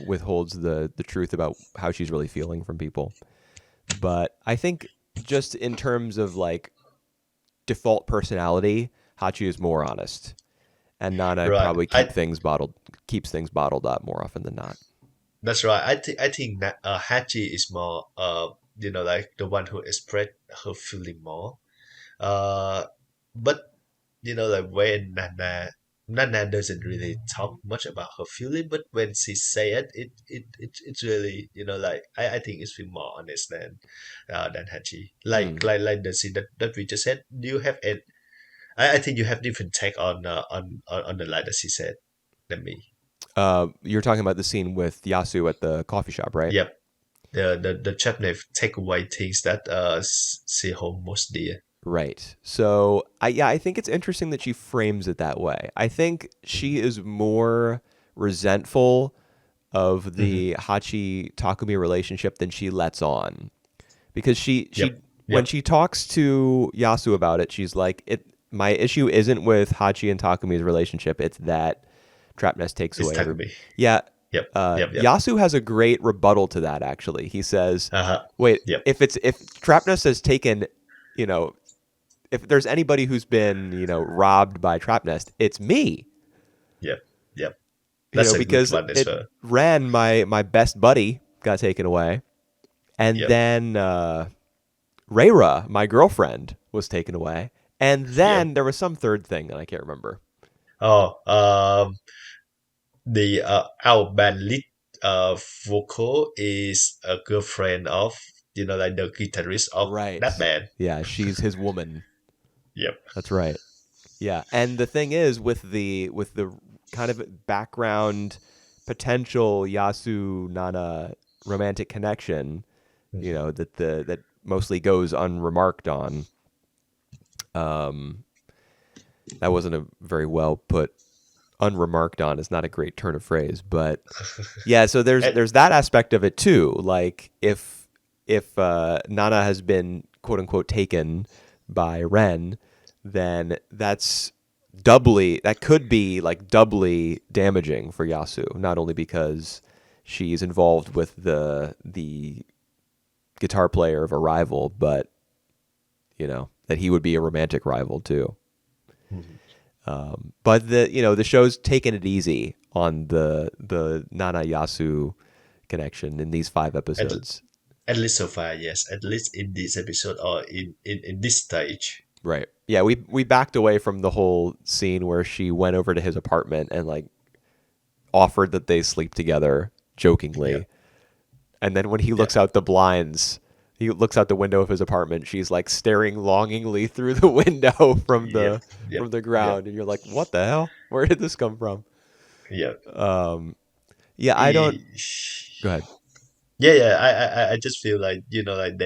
withholds the truth about how she's really feeling from people. But I think just in terms of like default personality, Hachi is more honest. And Nana Right. probably keeps things bottled up more often than not. That's right. I think that Hachi is more like the one who express her feeling more. But like when Nana doesn't really talk much about her feeling, but when she say it's really like I think it's feel more honest than Hachi. Hmm. Like the scene that we just said. You have it. I think you have different take on the line that she said than me. You're talking about the scene with Yasu at the coffee shop, right? Yep. The Chapnev take away things that she hold most dear. Right. So I think it's interesting that she frames it that way. I think she Mm-hmm. is more resentful of Mm-hmm. the Hachi Takumi relationship than she lets on. Because she Yep. when Yep. she talks to Yasu about it, she's like, "It my issue isn't with Hachi and Takumi's relationship, it's that Trapnest takes It's away every." Takumi. Yeah, Yep. Yep. Yep. Yasu has a great rebuttal to that actually. He says, Uh-huh. "Wait, Yep. if Trapnest has taken, you know, if there's anybody who's been, robbed by Trapnest, it's me." Yep. Yep. That's a good Because one as it well. ran my best buddy got taken away, and Yep. then Rayra, my girlfriend, was taken away, and Yep. then there was some third thing that I can't remember. Oh, the our band lead vocal is a girlfriend of like the guitarist of that Right. band. Yeah, she's his woman. Yep. That's right. Yeah, and the thing is with the kind of background potential Yasu Nana romantic connection, Mhm. that mostly goes unremarked on. Um, that wasn't a very well put. Unremarked on is not a great turn of phrase, but yeah. So there's And there's that aspect of it too. Like if Nana has been quote unquote taken by Ren, then that could be like doubly damaging for Yasu. Not only because she's involved with the guitar player of a rival, but that he would be a romantic rival too. Mhm. But the show's taken it easy on the Nana Yasu connection in these 5 at episodes. At least so far, yes. At least in this episode or in this stage. Right. Yeah, we backed away from the whole scene where she went over to his apartment and like offered that they sleep together Yeah. jokingly. And then when he Yeah. looks out the blinds, he looks out the window of his apartment, she's like staring longingly through the window Yep. Yep. from the Yep. ground and you're like, "What the hell? Where did this come from?" Yep. Yeah, I don't Eh, go ahead. Yeah, yeah. I just feel like like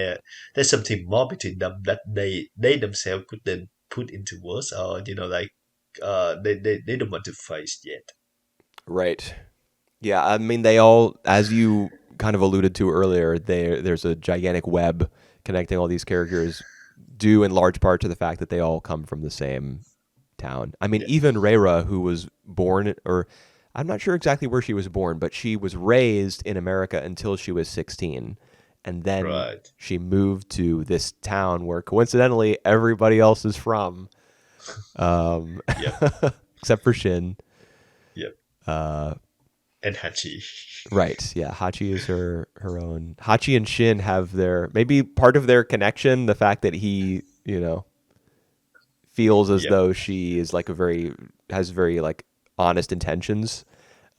there's something more between them that they themselves couldn't put into words, or like they don't want to face yet. Right. Yeah, I mean they all, as you kind of alluded to earlier, there's a gigantic web connecting all these characters due in large part to the fact that they all come from the same town. I mean, Yeah. even Rhaera, who was born, or I'm not sure exactly where she was born, but she was raised in America until she was 16. And then Right. she moved to this town where coincidentally everybody else is from, um, Yep. except for Shin. Yep. Uh, And Hachi. right. Yeah. Hachi is her own. Hachi and Shin have their, maybe part of their connection, the fact that he, feels as Yep. though she is like has very like honest intentions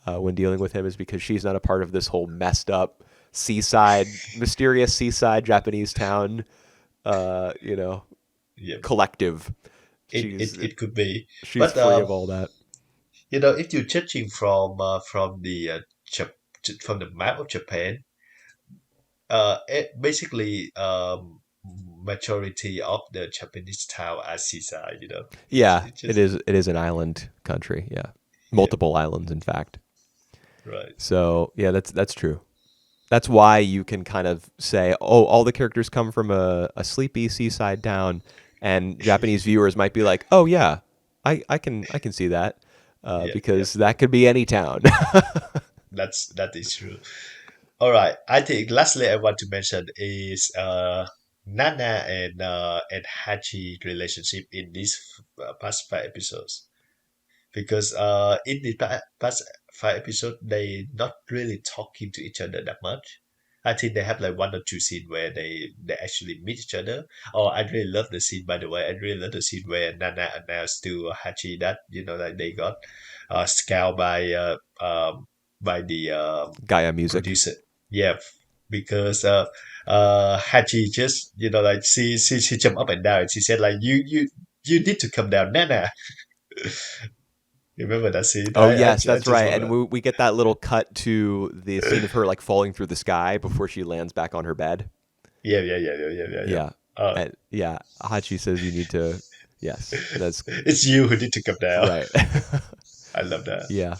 when dealing with him is because she's not a part of this whole messed up mysterious seaside Japanese town, uh, you know, Yep. collective. It, She's it it could be, she's but free of all that. if you're judging from the from the map of Japan, basically majority of the Japanese town are seaside. Yeah, It's it just is. It is an island country. Yeah, yeah, multiple islands, in fact. right. So yeah, that's true. That's why you can kind of say, oh, all the characters come from a sleepy seaside town, and Japanese viewers might be like, oh yeah, I can see that, Yeah, yeah. because that could be any town. That is true. All right. I think lastly I want to mention is Nana and Hachi relationship in these past five episodes, because in the past five episodes they not really talking to each other that much. I think they have like one or two scenes where they actually meet each other. Oh, I really love the scene, by the way. I really love the scene where Nana announced to Hachi that like they got scouted by the Gaia music. producer. Yeah, because Hachi just like she jumped up and down and she said like you need to come down, Nana. You remember that scene? Oh I yes, I that's just right. And wanna. we get that little cut to the scene of her like falling through the sky before she lands back on her bed. Yeah, yeah, yeah, yeah, yeah, yeah, yeah. Yeah, Uh, and yeah, Hachi says you need to. Yes, that's it's you who need to come down. right. I love that. Yeah.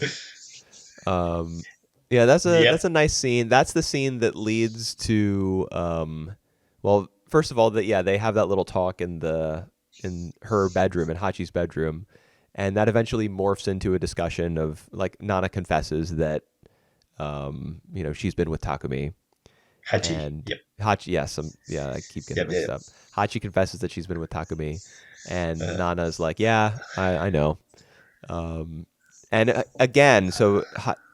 Yeah, Yep. that's a nice scene. That's the scene that leads to well, first of all, that yeah, they have that little talk in her bedroom, in Hachi's bedroom, and that eventually morphs into a discussion of like Nana confesses that she's been with Takumi, Hachi. and Yep. Hachi, yes, yeah, I keep getting Yep. mixed Yep. up. Hachi confesses that she's been with Takumi, and Uh, Nana's like, yeah, I know. And again, so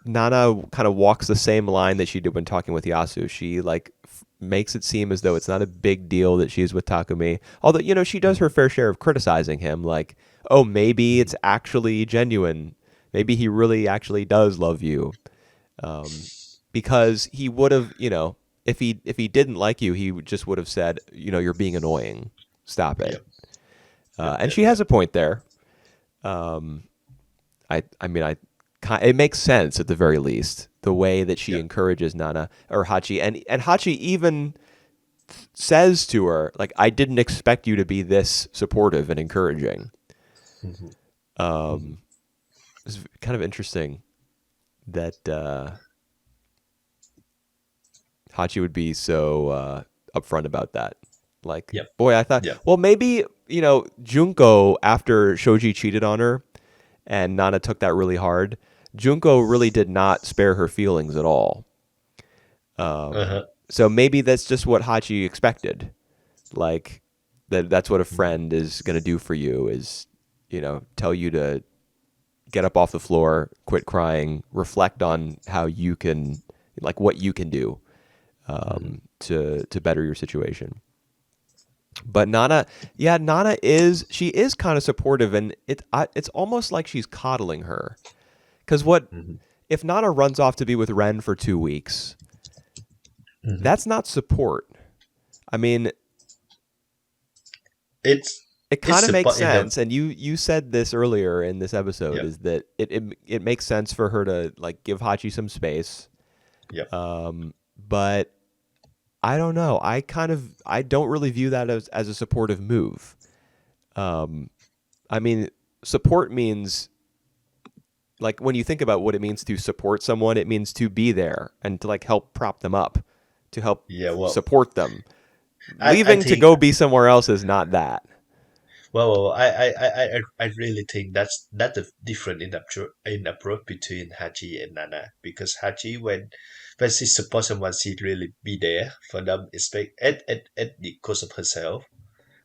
Nana kind of walks the same line that she did when talking with Yasu. She like makes it seem as though it's not a big deal that she's with Takumi. Although she does her fair share of criticizing him, like, oh, maybe it's actually genuine. Maybe he really actually does love you, because he would have, if he didn't like you, he just would have said, you're being annoying. Stop it. yep. Yep. And Yep. she has Yep. a point there. I mean, it makes sense at the very least the way that she Yep. encourages Nana or Hachi, and Hachi even says to her like, "I didn't expect you to be this supportive and encouraging." Mhm. Mhm. It's kind of interesting that Hachi would be so upfront about that. Like, Yep. boy, I thought, Yep. well, maybe Junko, after Shoji cheated on her, and Nana took that really hard. Junko really did not spare her feelings at all. Uh-huh. So maybe that's just what Hachi expected. Like that's what a friend is going to do for you is, tell you to get up off the floor, quit crying, reflect on how you can, like what you can do. Mhm. to better your situation. But Nana, yeah, Nana is she is kind of supportive, and it's almost like she's coddling her. Because what Mhm. if Nana runs off to be with Ren for 2 weeks? Mhm. That's not support. I mean, It's it it's kind of makes support in the sense, and you said this earlier in this episode, yeah is that it makes sense for her to like give Hachi some space. yeah But I don't know. I don't really view that as a supportive move. Um, I mean, support means like when you think about what it means to support someone, it means to be there and to like help prop them up, to help yeah. Well, support them. I Leaving to think go be somewhere else is not that. I really think that's a different in approach between Hachi and Nana, because Hachi when she support someone, she really be there for them, expect at the cost of herself.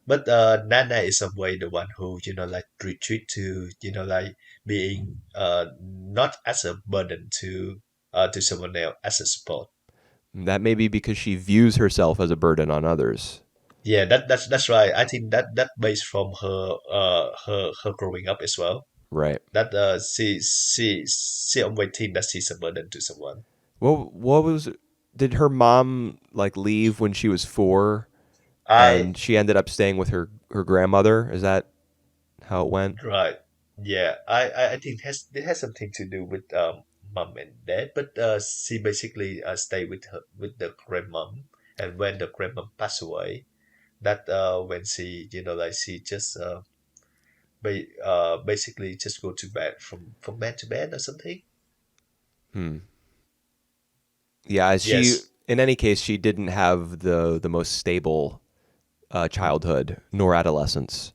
But Nana is some way the one who like retreat to like being not as a burden to someone else as a support. That may be because she views herself as a burden on others. Yeah, that's right. I think that based from her growing up as well. Right. That she always think that she's a burden to someone. What was did her mom like leave when she was 4 I and she ended up staying with her grandmother? Is that how it went? Right. Yeah, I think it has something to do with mom and dad, but she basically stay with the grandmom, and when the grandmom passed away, that when she like she just basically just go to bed from bed to bed or something. Hmm. Yeah, she Yes. in any case she didn't have the most stable Mm. childhood nor adolescence,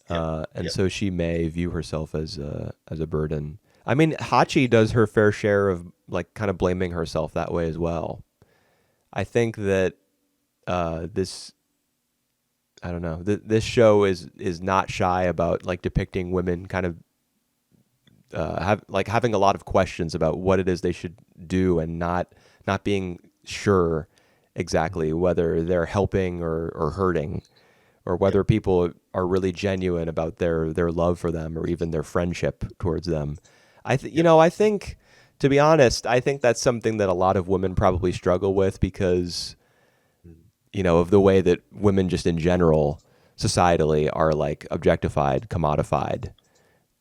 Yep. and Yep. so she may view herself as a burden. I mean, Hachi does her fair share of like kind of blaming herself that way as well. I think that this I don't know this show is not shy about like depicting women kind of have like having a lot of questions about what it is they should do and not being sure exactly whether they're helping or hurting, or Yep. whether people are really genuine about their love for them or even their friendship towards them. Yep. I think, to be honest, I think that's something that a lot of women probably struggle with because Mm. of the way that women just in general societally are like objectified, commodified,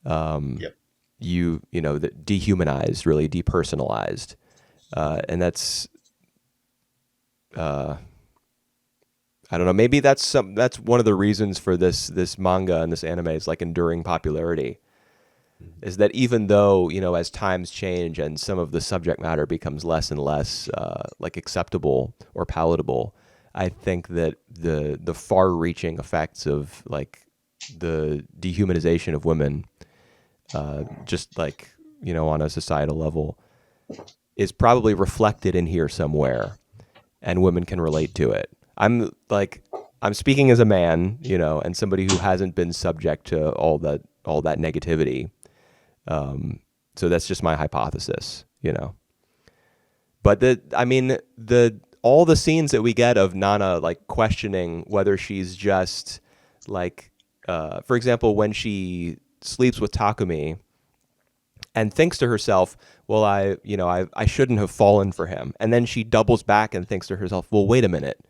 Yep. dehumanized, really depersonalized, and uh, I don't know. Maybe that's one of the reasons for this manga and this anime's like enduring popularity, Mm. is that even though as times change and some of the subject matter becomes less and less like acceptable or palatable, I think that the far-reaching effects of like the dehumanization of women, just like on a societal level, is probably reflected in here somewhere, and women can relate to it. I'm speaking as a man, and somebody who hasn't been subject to all that negativity. So that's just my hypothesis. But the all the scenes that we get of Nana like questioning whether she's just like, for example, when she sleeps with Takumi and thinks to herself, well, I shouldn't have fallen for him. And then she doubles back and thinks to herself, well, wait a minute.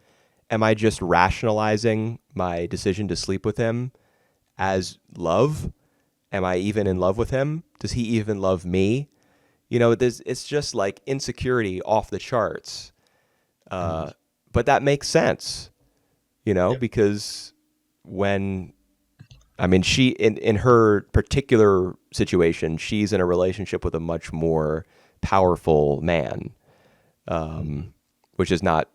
Am I just rationalizing my decision to sleep with him as love? Am I even in love with him? Does he even love me? It's just like insecurity off the charts. Mm. But that makes sense, Yep. because when she in her particular situation, she's in a relationship with a much more powerful man, Mm. which is not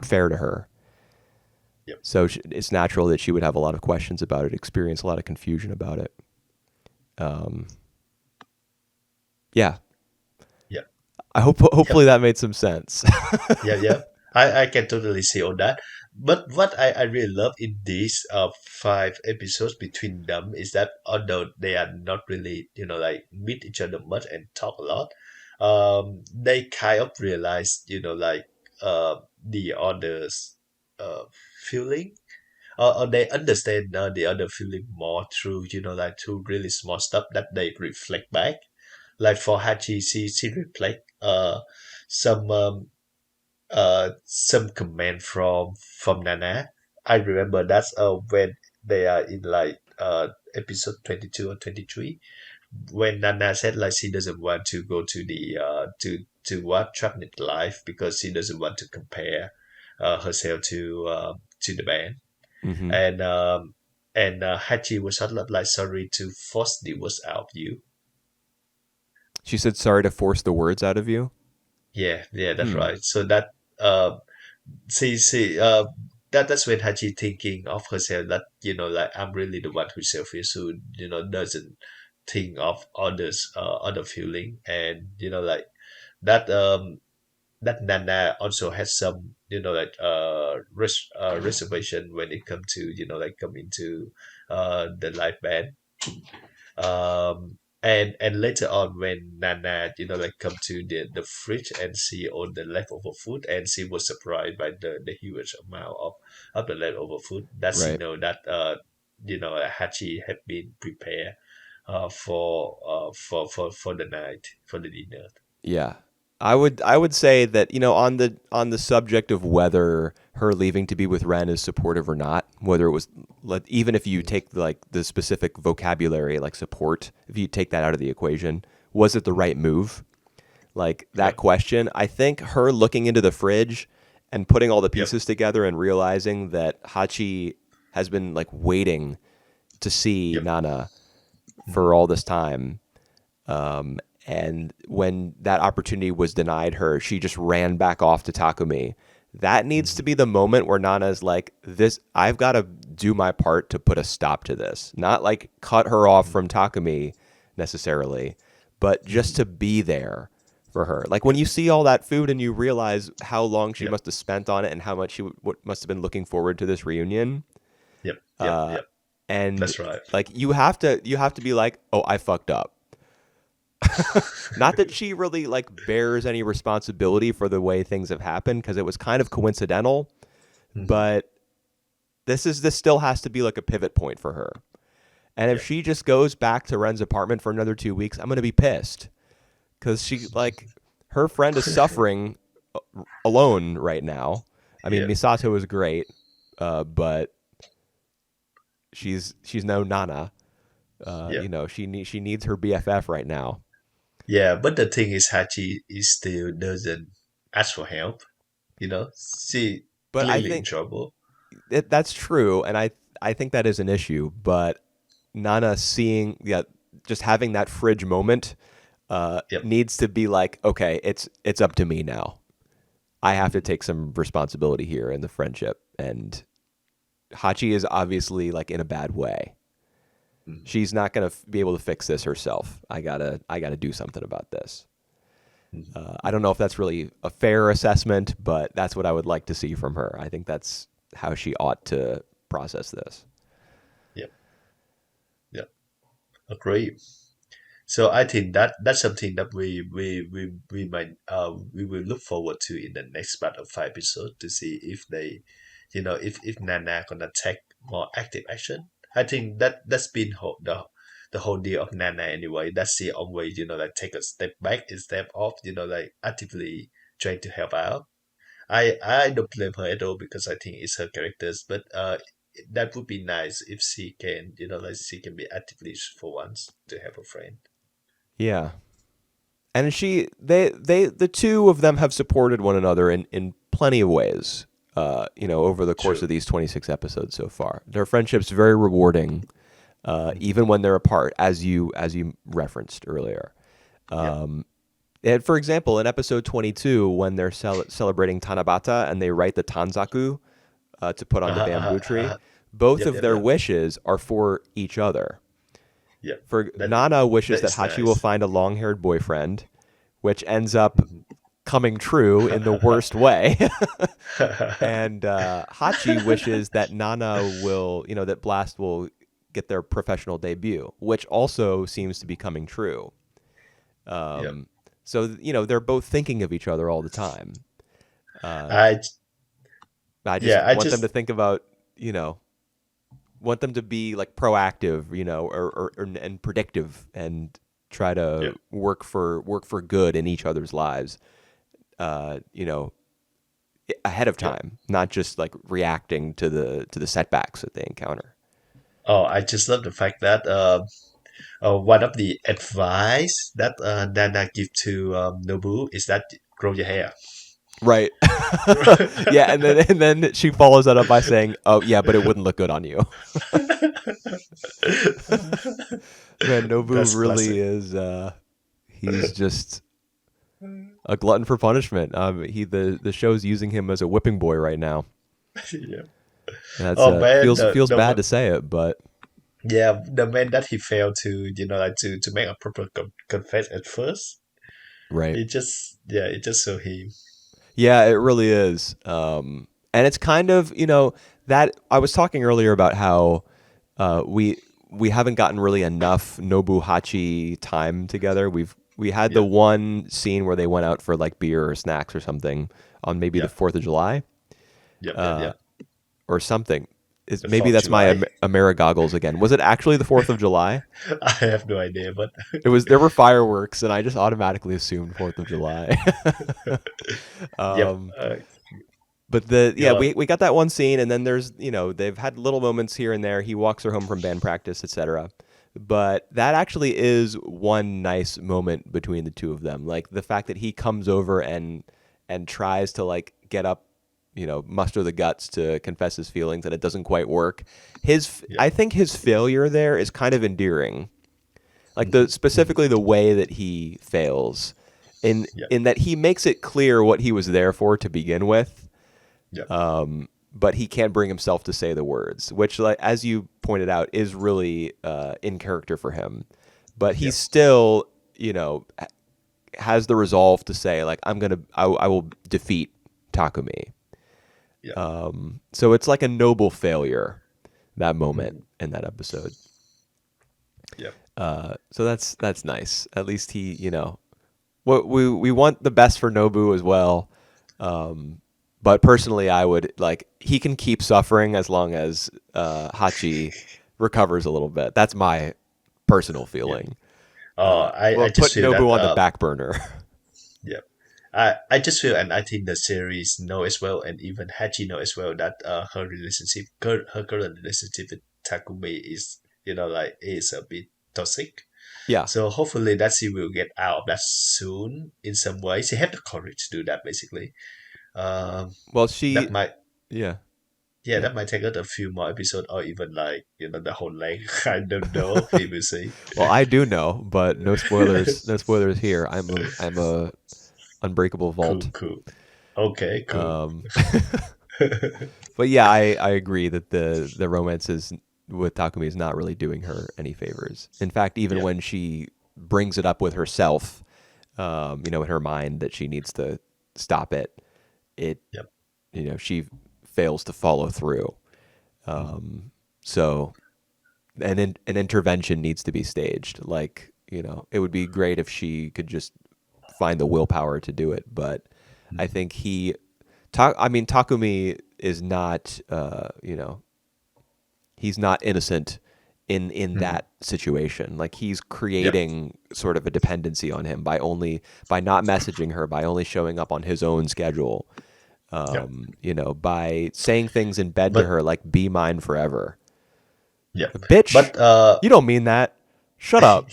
fair to her. Yep. So it's natural that she would have a lot of questions about it, experience a lot of confusion about it. Um, yeah, Yep. hopefully Yep. that made some sense. Yeah, yeah. I can totally see all that. But what I really love in these five episodes between them is that although they are not really, like meet each other much and talk a lot, they kind of realize, like the other's feeling, or they understand the other feeling more through, like through really small stuff that they reflect back. Like for Hachi, she reflect some some comment from Nana. I remember that's when they are in like episode 22 or 23, when Nana said like she doesn't want to go to the to what Trapnit life because she doesn't want to compare herself to the band. Hmm. And Hachi was sort of like sorry to force the words out of you. She said sorry to force the words out of you. Yeah, yeah, that's Hmm. right. So that see that's when Hachi thinking of herself that, like I'm really the one who's selfish, who, doesn't think of others other feeling. And like that that Nana also has some, like reservation when it come to, like come into the live band. And later on when Nana, like come to the fridge and see all the leftover food, and she was surprised by the huge amount of the leftover food, that she Right. know that Hachi had been prepared for the night, for the dinner. Yeah. I would say that, on the subject of whether her leaving to be with Ren is supportive or not, whether it was like, even if you Mm, take like the specific vocabulary like support, if you take that out of the equation, was it the mm, right move? Like that yep, question, I think her looking into the fridge and putting all the yep, pieces together and realizing that Hachi has been like waiting to see yep, Nana for mm, all this time. And when that opportunity was denied her, she just ran back off to Takumi. That needs to mm, be the moment where Nana's like, "This, I've got to do my part to put a stop to this." Not like cut her off mm, from Takumi necessarily, but just mm, to be there for her. Like when yep, you see all that food and you realize how long she yep, must have spent on it and how much she must have been looking forward to this reunion, yep, yep, uh, yep. and That's right. like you have to be like, "Oh, I fucked up." Not that she really like bears any responsibility for the way things have happened because it was kind of coincidental, Mhm. but this still has to be like a pivot point for her. And if Yep. she just goes back to Ren's apartment for another 2 weeks, I'm gonna be pissed because she like her friend is suffering alone right now. I mean, Yep. Misato is great, but she's no Nana. Yep. She needs her BFF right now. Yeah, but the thing is, Hachi is still doesn't ask for help. She But I clearly in think trouble. that's true, and I think that is an issue. But Nana seeing, yeah, just having that fridge moment Yep. needs to be like, okay, it's up to me now. I have to Mhm. take some responsibility here in the friendship, and Hachi is obviously like in a bad way. Mhm. She's not gonna be able to fix this herself. I gotta do something about this. Mhm. I don't know if that's really a fair assessment, but that's what I would like to see from her. I think that's how she ought to process this. Yep. Yep. Agree. So I think that that's something that we might we will look forward to in the next part of 5 episode, to see if they, if Nana gonna take more active action. I think that's been the whole deal of Nana anyway. That's the only way, like take a step back instead of, like actively trying to help out. I don't blame her at all because I think it's her characters, but that would be nice if she can, like she can be actively for once to help a friend. Yeah, and the two of them have supported one another in plenty of ways. Over the course True. of these 26 episodes so far, their friendship's very rewarding, Mhm. even when they're apart, as you referenced earlier. Yep. And for example, in episode 22, when they're celebrating Tanabata and they write the Tanzaku to put on the Uh-huh, uh-huh, bamboo tree, uh-huh. both Yep, of yep, their yep. wishes are for each other. Yep. For That Nana wishes that that is Hachi will nice. find a long-haired boyfriend, which ends up Mhm. coming true in the worst way. And Hachi wishes that that Blast will get their professional debut, which also seems to be coming true. Yep. So they're both thinking of each other all the time. Uh, I I just yeah, I want them to just think about, you know, want them to be like proactive, you know, and predictive, and try yeah. to work for good in each other's lives. You know, ahead of Yeah. time, not just like reacting to the setbacks that they encounter. Oh, I just love the fact that one of the advice that Nana give to Nobu is that grow your hair. Right. Yeah, and then she follows that up by saying, "Oh, yeah, but it wouldn't look good on you." Man, Nobu That's really classic. is he's just a glutton for punishment. The show's using him as a whipping boy right now. Yeah. That's Oh man, feels bad to say it, but yeah, the man that he failed to, like to make a proper confess at first. right. It just so him. Yeah, it really is. And it's kind of, you know, that I was talking earlier about how we haven't gotten really enough Nobu Hachi time together. We had the Yep, one scene where they went out for like beer or snacks or something on maybe the yep, 4th of July yep. or something. Is The maybe 4th that's my July. Amerigoggles again. Was it actually the 4th of July? I have no idea, but It was there were fireworks and I just automatically assumed 4th of July. yep. um But yeah, Yeah, we got that one scene, and then there's, you know, they've had little moments here and there. He walks her home from band practice, etc. But that actually is one nice moment between the two of them. Like the fact that he comes over and tries to like get up, you know, muster the guts to confess his feelings, and it doesn't quite work. yep, I think his failure there is kind of endearing. Like the hmm hmm specifically the way that he fails, yep, in that he makes it clear what he was there for to begin with, yep, but he can't bring himself to say the words, which, like as you pointed out, is really in character for him. But he yep, still, you know, has the resolve to say, like, I will defeat Takumi. yep, So it's like a noble failure, that moment hmm in that episode. yep, So that's nice. At least he, you know, what we want the best for Nobu as well. But personally, I would like he can keep suffering as long as Hachi recovers a little bit. That's my personal yep. feeling. I Well, just put feel Nobu that on the back burner. yeah. I just feel, and I think the series know as well, and even Hachi know as well that her current relationship with Takumi is, like is a bit toxic. Yeah. So hopefully that she will get out of that soon in some way. She have the courage to do that basically. Um, Well, that might yeah, yeah, yeah. that might take us a few more episodes or even like the whole length. I don't know. We will see. Well, I do know, but no spoilers. No spoilers here. I'm a unbreakable Cool, vault. cool. Okay, cool. Um, but yeah, I agree that the romances with Takumi is not really doing her any favors. In fact, even Yeah, when she brings it up with herself, you know, in her mind that she needs to stop it, it yeah. you know she fails to follow through. Mhm. So an intervention needs to be staged. Like, you know, it would be great if she could just find the willpower to do it, but I Mhm. think I mean, Takumi is not, you know, he's not innocent in Mhm. that situation. Like he's Yep. creating sort of a dependency on him by not messaging her, by only showing up on his own schedule. Yep. You know, by saying things in bed to But her like "Be mine forever." yep. Bitch, But you don't mean that. Shut up.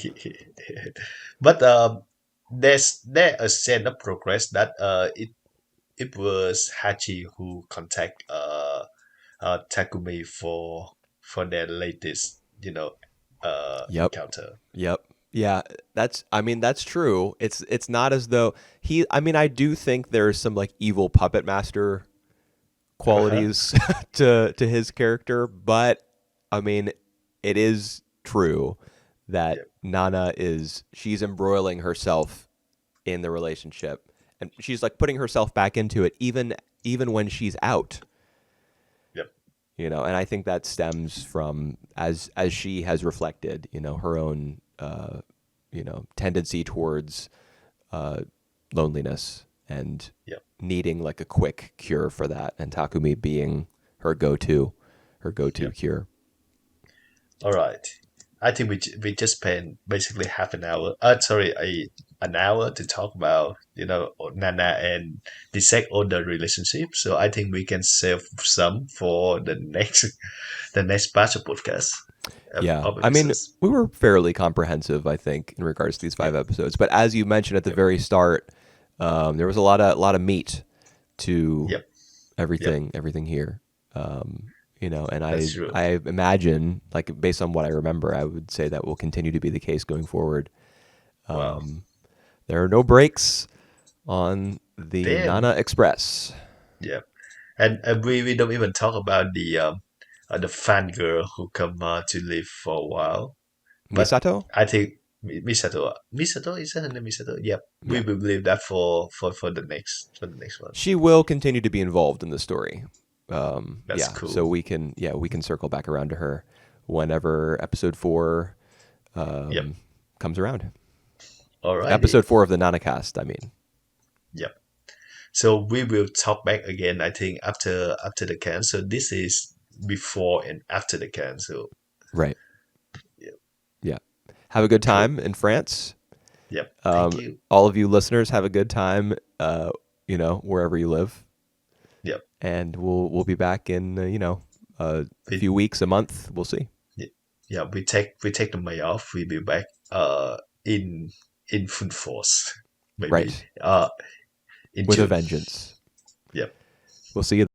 but there a scene of progress that it was Hachi who contact Takumi for their latest Yep. encounter. Yep. Yeah, that's I mean that's true. It's not as though I mean I do think there's some like evil puppet master Uh-huh. qualities to his character, but I mean it is true that Yep. Nana is she's embroiling herself in the relationship, and she's like putting herself back into it even when she's out, Yep. you know, and I think that stems from as she has reflected, you know, her own you know, tendency towards uh loneliness and Yep. needing like a quick cure for that, and Takumi being her go-to Yep. cure. All right. I think we just spent basically half an hour. Sorry, an hour to talk about Nana and dissect all the relationships. So I think we can save some for the next the next batch of podcasts Yeah, of I mean, episodes. we were fairly comprehensive, I think, in regards to these five Yep. episodes. But as you mentioned at the Yep. very start, there was a lot of meat to Yep. Yep. everything here. And I That's true. I imagine, like based on what I remember, I would say that will continue to be the case going forward. Wow. There are no breaks on the Damn. Nana Express. Yep. And we don't even talk about the fan girl who come to live for a while. But Misato? I think Misato. Misato, is that her name? Misato. Yep. We Yeah. will leave that for the next one. She will continue to be involved in the story. That's Yeah, so cool. we can circle back around to her whenever episode 4 Yep. comes around. Alrighty. Episode 4 of the Nanacast, I mean. Yep. So we will talk back again. I think after the cancel. This is before and after the cancel. Right. Yep. Yeah. Have a good Cool. time in France. Yep. Thank Um, you. all of you listeners, have a good time. Wherever you live, Yep. and we'll be back in a We, few weeks, a month. We'll see. yeah. We take the May off. We'll be back in full force. Maybe Right. in With a June. vengeance. Yep. We'll see you then.